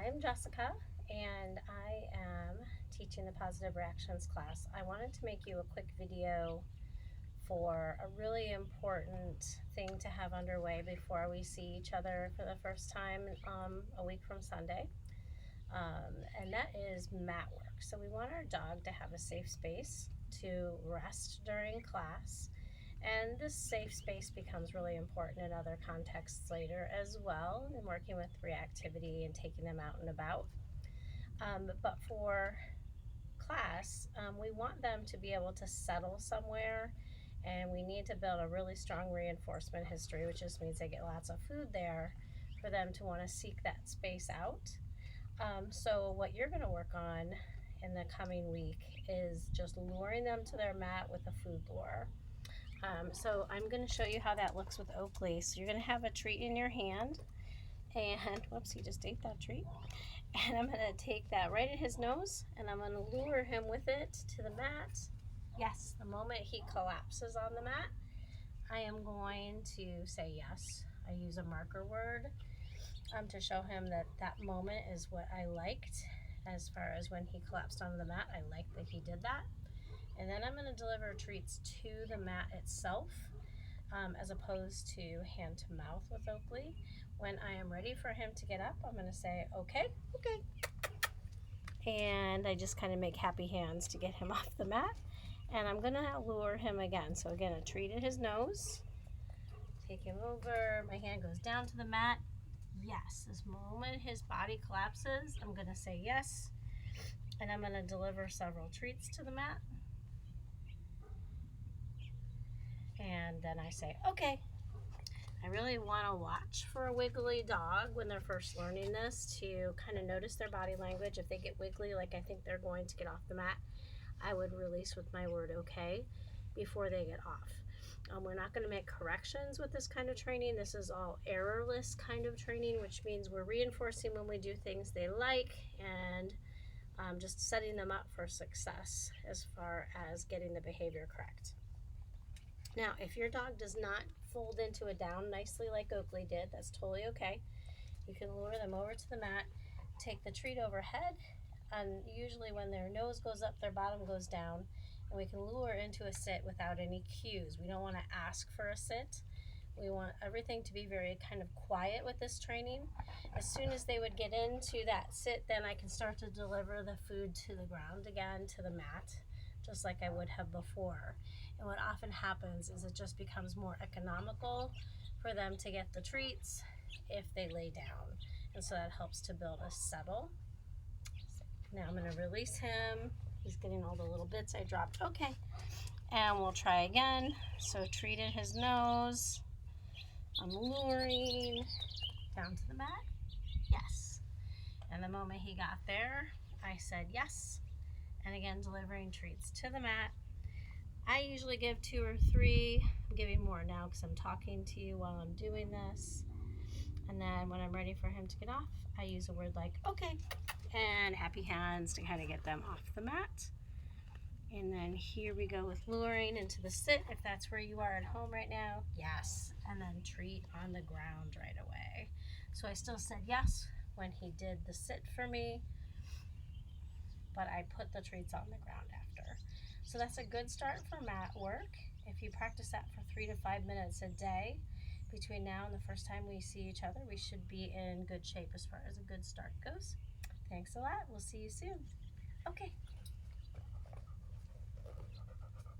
I'm Jessica, and I am teaching the Positive Reactions class. I wanted to make you a quick video for a really important thing to have underway before we see each other for the first time a week from Sunday, and that is mat work. So we want our dog to have a safe space to rest during class. And this safe space becomes really important in other contexts later as well, in working with reactivity and taking them out and about. But for class, we want them to be able to settle somewhere, and we need to build a really strong reinforcement history, which just means they get lots of food there for them to want to seek that space out. So what you're going to work on in the coming week is just luring them to their mat with a food lure. So I'm going to show you how that looks with Oakley. So you're going to have a treat in your hand, and whoops, he just ate that treat. And I'm going to take that right at his nose, and I'm going to lure him with it to the mat. Yes, the moment he collapses on the mat, I am going to say yes. I use a marker word to show him that that moment is what I liked. As far as when he collapsed onto the mat, I liked that he did that. And then I'm going to deliver treats to the mat itself, as opposed to hand to mouth with Oakley. When I am ready for him to get up, I'm going to say, okay. And I just kind of make happy hands to get him off the mat. And I'm going to lure him again. So again, a treat at his nose. Take him over. My hand goes down to the mat. Yes, this moment his body collapses, I'm going to say yes. And I'm going to deliver several treats to the mat. And then I say, okay. I really want to watch for a wiggly dog when they're first learning this, to kind of notice their body language. If they get wiggly, like I think they're going to get off the mat, I would release with my word okay before they get off. We're not going to make corrections with this kind of training. This is all errorless kind of training, which means we're reinforcing when we do things they like, and just setting them up for success as far as getting the behavior correct. Now, if your dog does not fold into a down nicely like Oakley did, that's totally okay. You can lure them over to the mat, take the treat overhead, and usually when their nose goes up, their bottom goes down, and we can lure into a sit without any cues. We don't want to ask for a sit. We want everything to be very kind of quiet with this training. As soon as they would get into that sit, then I can start to deliver the food to the ground again, to the mat, just like I would have before. And what often happens is it just becomes more economical for them to get the treats if they lay down. And so that helps to build a settle. Now I'm going to release him. He's getting all the little bits I dropped. Okay. And we'll try again. So treat in his nose. I'm luring down to the mat. Yes. And the moment he got there, I said yes. And again, delivering treats to the mat. I usually give 2 or 3. I'm giving more now because I'm talking to you while I'm doing this. And then when I'm ready for him to get off, I use a word like okay and happy hands to kind of get them off the mat. And then here we go with luring into the sit, if that's where you are at home right now. Yes. And then treat on the ground right away. So I still said yes when he did the sit for me, but I put the treats on the ground after. So that's a good start for mat work. If you practice that for 3 to 5 minutes a day, between now and the first time we see each other, we should be in good shape as far as a good start goes. Thanks a lot. We'll see you soon. Okay.